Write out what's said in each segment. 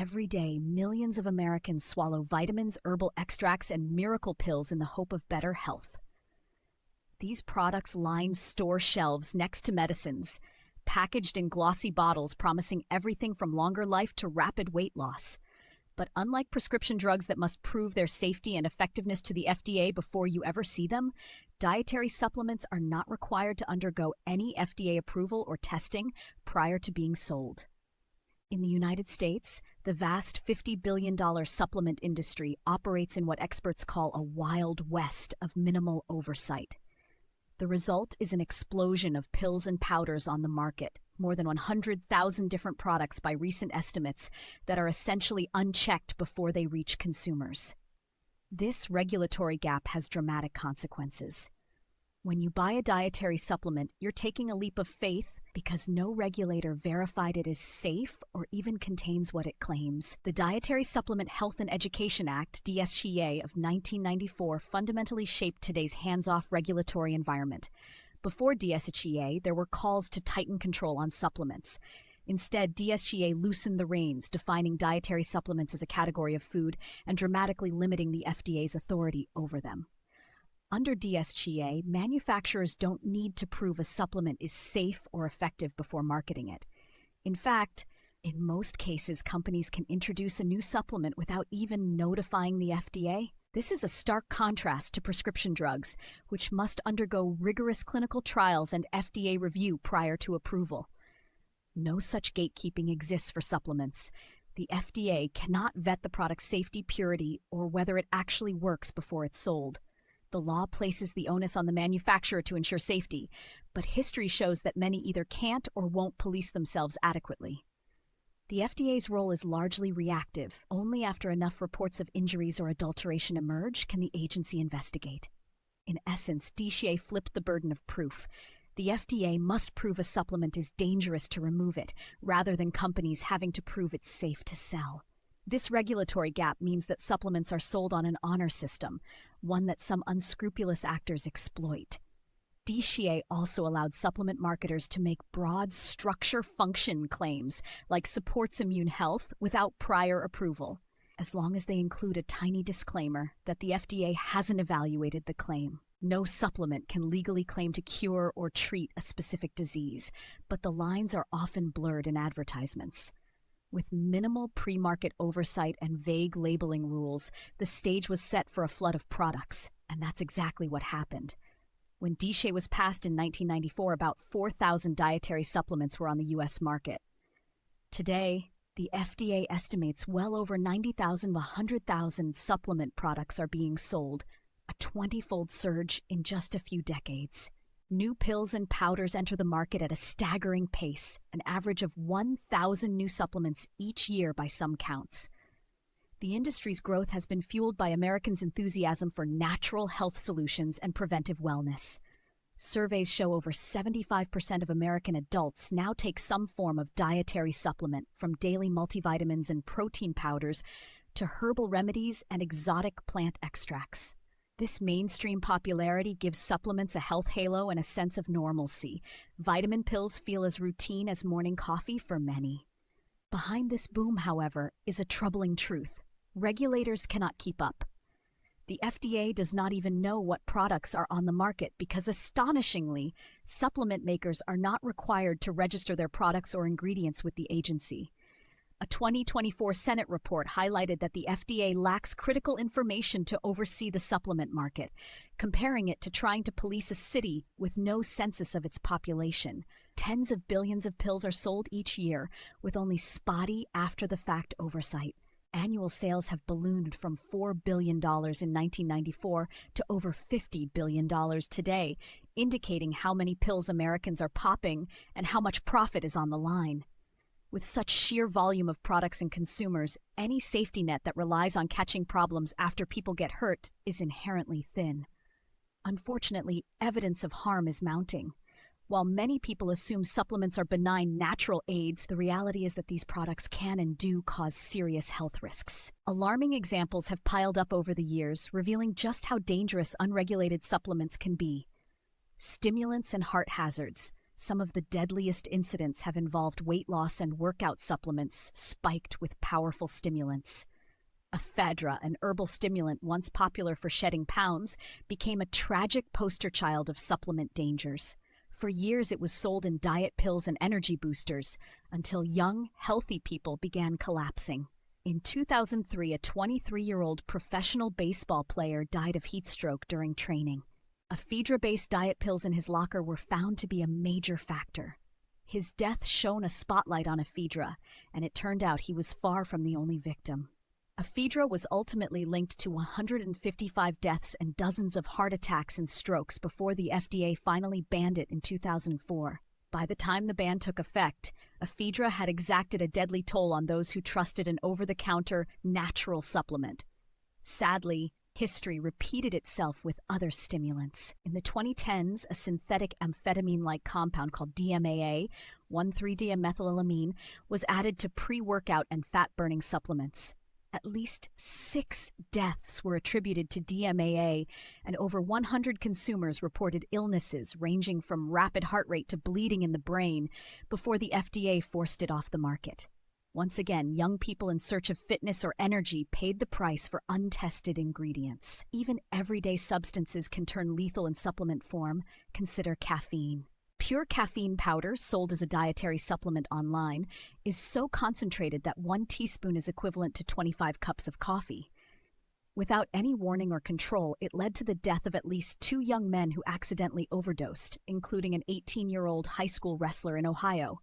Every day, millions of Americans swallow vitamins, herbal extracts, and miracle pills in the hope of better health. These products line store shelves next to medicines, packaged in glossy bottles promising everything from longer life to rapid weight loss. But unlike prescription drugs that must prove their safety and effectiveness to the FDA before you ever see them, dietary supplements are not required to undergo any FDA approval or testing prior to being sold. In the United States, the vast $50 billion supplement industry operates in what experts call a wild west of minimal oversight. The result is an explosion of pills and powders on the market, more than 100,000 different products by recent estimates that are essentially unchecked before they reach consumers. This regulatory gap has dramatic consequences. When you buy a dietary supplement, you're taking a leap of faith because no regulator verified it is safe or even contains what it claims. The Dietary Supplement Health and Education Act, DSHEA, of 1994 fundamentally shaped today's hands-off regulatory environment. Before DSHEA, there were calls to tighten control on supplements. Instead, DSHEA loosened the reins, defining dietary supplements as a category of food and dramatically limiting the FDA's authority over them. Under DSHEA, manufacturers don't need to prove a supplement is safe or effective before marketing it. In fact, in most cases, companies can introduce a new supplement without even notifying the FDA. This is a stark contrast to prescription drugs, which must undergo rigorous clinical trials and FDA review prior to approval. No such gatekeeping exists for supplements. The FDA cannot vet the product's safety, purity, or whether it actually works before it's sold. The law places the onus on the manufacturer to ensure safety, but history shows that many either can't or won't police themselves adequately. The FDA's role is largely reactive. Only after enough reports of injuries or adulteration emerge can the agency investigate. In essence, DSHEA flipped the burden of proof. The FDA must prove a supplement is dangerous to remove it, rather than companies having to prove it's safe to sell. This regulatory gap means that supplements are sold on an honor system, one that some unscrupulous actors exploit. DSHEA also allowed supplement marketers to make broad structure-function claims, like supports immune health, without prior approval, as long as they include a tiny disclaimer that the FDA hasn't evaluated the claim. No supplement can legally claim to cure or treat a specific disease, but the lines are often blurred in advertisements. With minimal pre-market oversight and vague labeling rules, the stage was set for a flood of products, and that's exactly what happened. When DSHEA was passed in 1994, about 4,000 dietary supplements were on the U.S. market. Today, the FDA estimates well over 90,000 to 100,000 supplement products are being sold, a 20-fold surge in just a few decades. New pills and powders enter the market at a staggering pace, an average of 1,000 new supplements each year by some counts. The industry's growth has been fueled by Americans' enthusiasm for natural health solutions and preventive wellness. Surveys show over 75% of American adults now take some form of dietary supplement, from daily multivitamins and protein powders to herbal remedies and exotic plant extracts. This mainstream popularity gives supplements a health halo and a sense of normalcy. Vitamin pills feel as routine as morning coffee for many. Behind this boom, however, is a troubling truth. Regulators cannot keep up. The FDA does not even know what products are on the market because, astonishingly, supplement makers are not required to register their products or ingredients with the agency. A 2024 Senate report highlighted that the FDA lacks critical information to oversee the supplement market, comparing it to trying to police a city with no census of its population. Tens of billions of pills are sold each year, with only spotty, after-the-fact oversight. Annual sales have ballooned from $4 billion in 1994 to over $50 billion today, indicating how many pills Americans are popping and how much profit is on the line. With such sheer volume of products and consumers, any safety net that relies on catching problems after people get hurt is inherently thin. Unfortunately, evidence of harm is mounting. While many people assume supplements are benign natural aids, the reality is that these products can and do cause serious health risks. Alarming examples have piled up over the years, revealing just how dangerous unregulated supplements can be. Stimulants and heart hazards. Some of the deadliest incidents have involved weight loss and workout supplements spiked with powerful stimulants. Ephedra, an herbal stimulant once popular for shedding pounds, became a tragic poster child of supplement dangers. For years it was sold in diet pills and energy boosters, until young, healthy people began collapsing. In 2003, a 23-year-old professional baseball player died of heat stroke during training. Ephedra-based diet pills in his locker were found to be a major factor. His death shone a spotlight on ephedra, and it turned out he was far from the only victim. Ephedra was ultimately linked to 155 deaths and dozens of heart attacks and strokes before the FDA finally banned it in 2004. By the time the ban took effect, ephedra had exacted a deadly toll on those who trusted an over-the-counter, natural supplement. Sadly, history repeated itself with other stimulants. In the 2010s, a synthetic amphetamine-like compound called DMAA, 1,3-dimethylamine, was added to pre-workout and fat-burning supplements. At least 6 deaths were attributed to DMAA, and over 100 consumers reported illnesses ranging from rapid heart rate to bleeding in the brain before the FDA forced it off the market. Once again, young people in search of fitness or energy paid the price for untested ingredients. Even everyday substances can turn lethal in supplement form. Consider caffeine. Pure caffeine powder, sold as a dietary supplement online, is so concentrated that 1 teaspoon is equivalent to 25 cups of coffee. Without any warning or control, it led to the death of at least 2 young men who accidentally overdosed, including an 18-year-old high school wrestler in Ohio.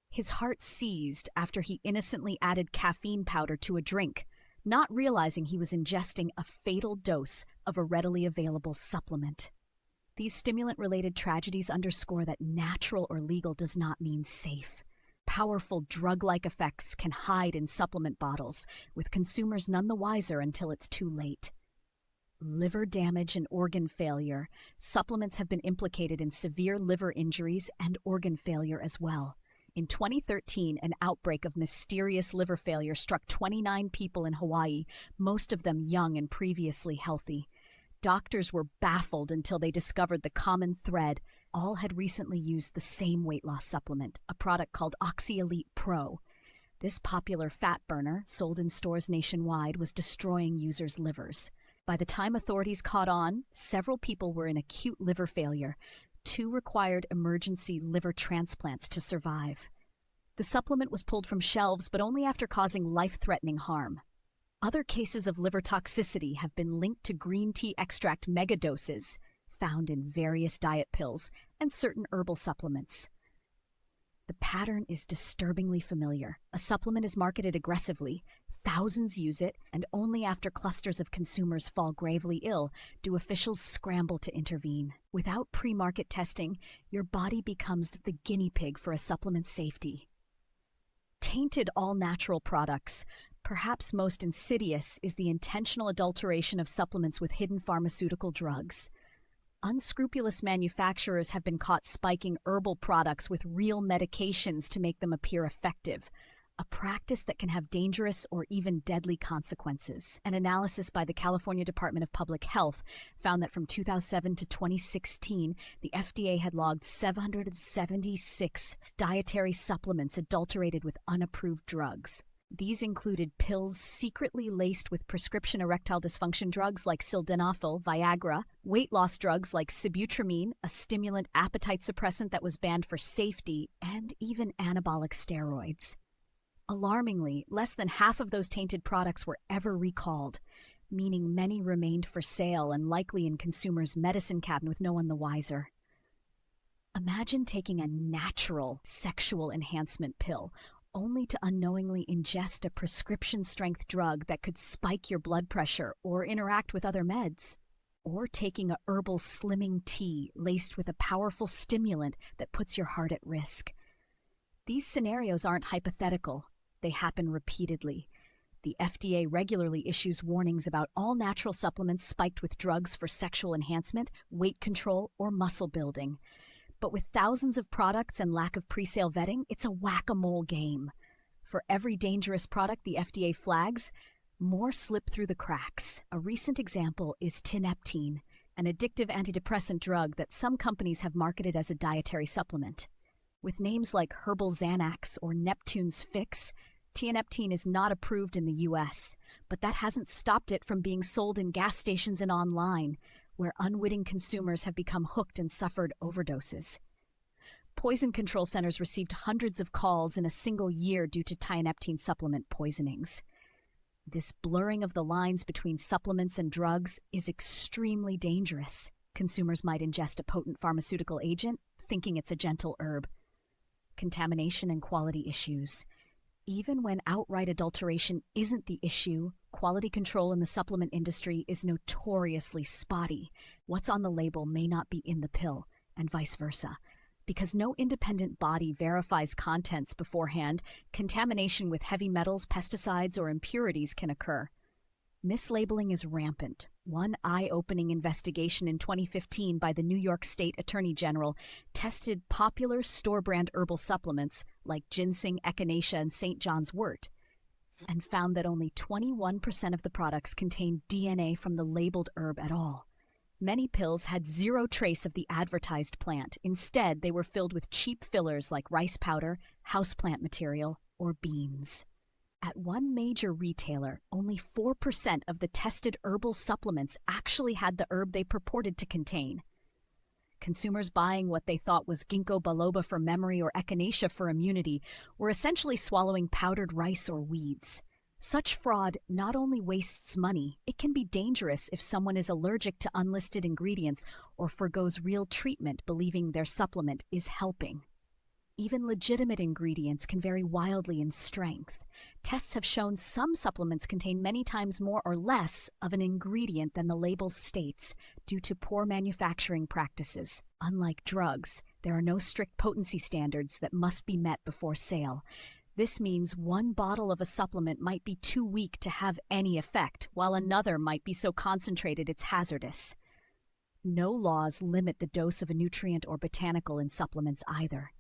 His heart seized after he innocently added caffeine powder to a drink, not realizing he was ingesting a fatal dose of a readily available supplement. These stimulant-related tragedies underscore that natural or legal does not mean safe. Powerful drug-like effects can hide in supplement bottles, with consumers none the wiser until it's too late. Liver damage and organ failure. Supplements have been implicated in severe liver injuries and organ failure as well. In 2013, an outbreak of mysterious liver failure struck 29 people in Hawaii, most of them young and previously healthy. Doctors were baffled until they discovered the common thread. All had recently used the same weight loss supplement, a product called OxyElite Pro. This popular fat burner, sold in stores nationwide, was destroying users' livers. By the time authorities caught on, several people were in acute liver failure. 2 required emergency liver transplants to survive. The supplement was pulled from shelves, but only after causing life-threatening harm. Other cases of liver toxicity have been linked to green tea extract megadoses found in various diet pills and certain herbal supplements. The pattern is disturbingly familiar. A supplement is marketed aggressively, thousands use it, and only after clusters of consumers fall gravely ill do officials scramble to intervene. Without pre-market testing, your body becomes the guinea pig for a supplement's safety. Tainted all-natural products. Perhaps most insidious is the intentional adulteration of supplements with hidden pharmaceutical drugs. Unscrupulous manufacturers have been caught spiking herbal products with real medications to make them appear effective, a practice that can have dangerous or even deadly consequences. An analysis by the California Department of Public Health found that from 2007 to 2016, the FDA had logged 776 dietary supplements adulterated with unapproved drugs. These included pills secretly laced with prescription erectile dysfunction drugs like sildenafil, Viagra, weight loss drugs like sibutramine, a stimulant appetite suppressant that was banned for safety, and even anabolic steroids. Alarmingly, less than half of those tainted products were ever recalled, meaning many remained for sale and likely in consumers' medicine cabinet with no one the wiser. Imagine taking a natural sexual enhancement pill only to unknowingly ingest a prescription-strength drug that could spike your blood pressure or interact with other meds. Or taking a herbal slimming tea laced with a powerful stimulant that puts your heart at risk. These scenarios aren't hypothetical. They happen repeatedly. The FDA regularly issues warnings about all natural supplements spiked with drugs for sexual enhancement, weight control, or muscle building. But with thousands of products and lack of pre-sale vetting, it's a whack-a-mole game. For every dangerous product the FDA flags, more slip through the cracks. A recent example is tineptine. an addictive antidepressant drug that some companies have marketed as a dietary supplement. With names like Herbal Xanax or Neptune's Fix, tianeptine is not approved in the US, but that hasn't stopped it from being sold in gas stations and online, where unwitting consumers have become hooked and suffered overdoses. Poison control centers received hundreds of calls in a single year due to tianeptine supplement poisonings. This blurring of the lines between supplements and drugs is extremely dangerous. Consumers might ingest a potent pharmaceutical agent, thinking it's a gentle herb. Contamination and quality issues. Even when outright adulteration isn't the issue, quality control in the supplement industry is notoriously spotty. What's on the label may not be in the pill, and vice versa. Because no independent body verifies contents beforehand, contamination with heavy metals, pesticides, or impurities can occur. Mislabeling is rampant. One eye-opening investigation in 2015 by the New York State Attorney General tested popular store-brand herbal supplements like ginseng, echinacea, and St. John's wort, and found that only 21% of the products contained DNA from the labeled herb at all. Many pills had zero trace of the advertised plant. Instead, they were filled with cheap fillers like rice powder, houseplant material, or beans. At one major retailer, only 4% of the tested herbal supplements actually had the herb they purported to contain. Consumers buying what they thought was ginkgo biloba for memory or echinacea for immunity were essentially swallowing powdered rice or weeds. Such fraud not only wastes money, it can be dangerous if someone is allergic to unlisted ingredients or forgoes real treatment believing their supplement is helping. Even legitimate ingredients can vary wildly in strength. Tests have shown some supplements contain many times more or less of an ingredient than the label states due to poor manufacturing practices. Unlike drugs, there are no strict potency standards that must be met before sale. This means one bottle of a supplement might be too weak to have any effect, while another might be so concentrated it's hazardous. No laws limit the dose of a nutrient or botanical in supplements either.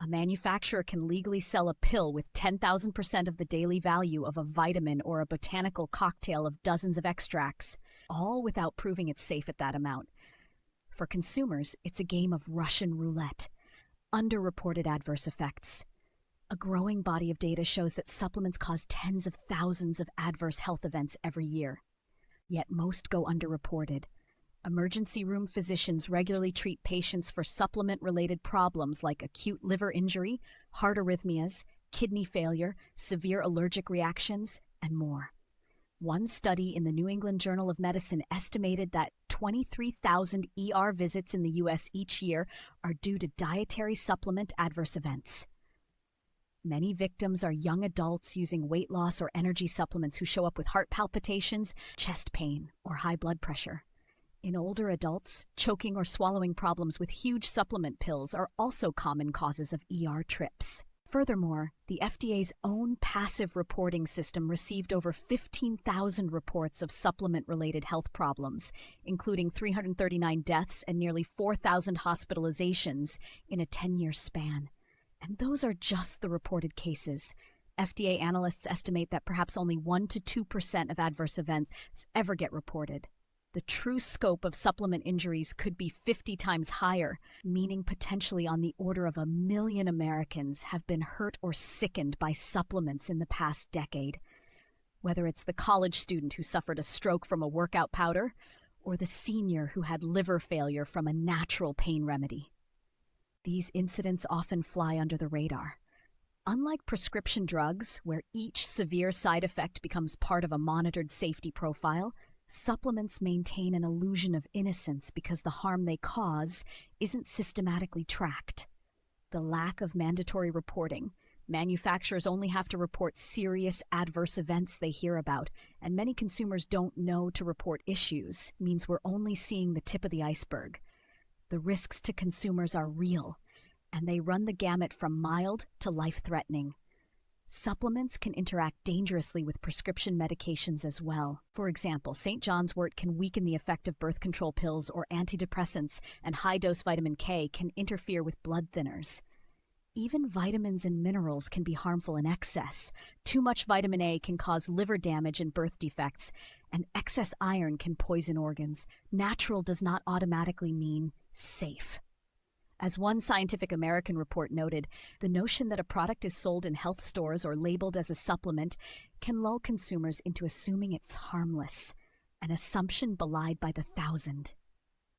A manufacturer can legally sell a pill with 10,000% of the daily value of a vitamin or a botanical cocktail of dozens of extracts, all without proving it's safe at that amount. For consumers, it's a game of Russian roulette. Underreported adverse effects. A growing body of data shows that supplements cause tens of thousands of adverse health events every year. Yet most go underreported. Emergency room physicians regularly treat patients for supplement-related problems like acute liver injury, heart arrhythmias, kidney failure, severe allergic reactions, and more. One study in the New England Journal of Medicine estimated that 23,000 ER visits in the U.S. each year are due to dietary supplement adverse events. Many victims are young adults using weight loss or energy supplements who show up with heart palpitations, chest pain, or high blood pressure. In older adults, choking or swallowing problems with huge supplement pills are also common causes of ER trips. Furthermore, the FDA's own passive reporting system received over 15,000 reports of supplement-related health problems, including 339 deaths and nearly 4,000 hospitalizations in a 10-year span. And those are just the reported cases. FDA analysts estimate that perhaps only 1 to 2% of adverse events ever get reported. The true scope of supplement injuries could be 50 times higher, meaning potentially on the order of 1 million Americans have been hurt or sickened by supplements in the past decade. Whether it's the college student who suffered a stroke from a workout powder, or the senior who had liver failure from a natural pain remedy. These incidents often fly under the radar. Unlike prescription drugs, where each severe side effect becomes part of a monitored safety profile, supplements maintain an illusion of innocence because the harm they cause isn't systematically tracked. The lack of mandatory reporting. Manufacturers only have to report serious adverse events they hear about, and many consumers don't know to report issues, means we're only seeing the tip of the iceberg. The risks to consumers are real, and they run the gamut from mild to life-threatening. Supplements can interact dangerously with prescription medications as well. For example, St. John's wort can weaken the effect of birth control pills, or antidepressants and high-dose vitamin K can interfere with blood thinners. Even vitamins and minerals can be harmful in excess. Too much vitamin A can cause liver damage and birth defects, and excess iron can poison organs. Natural does not automatically mean safe. As one Scientific American report noted, the notion that a product is sold in health stores or labeled as a supplement can lull consumers into assuming it's harmless, an assumption belied by the thousand.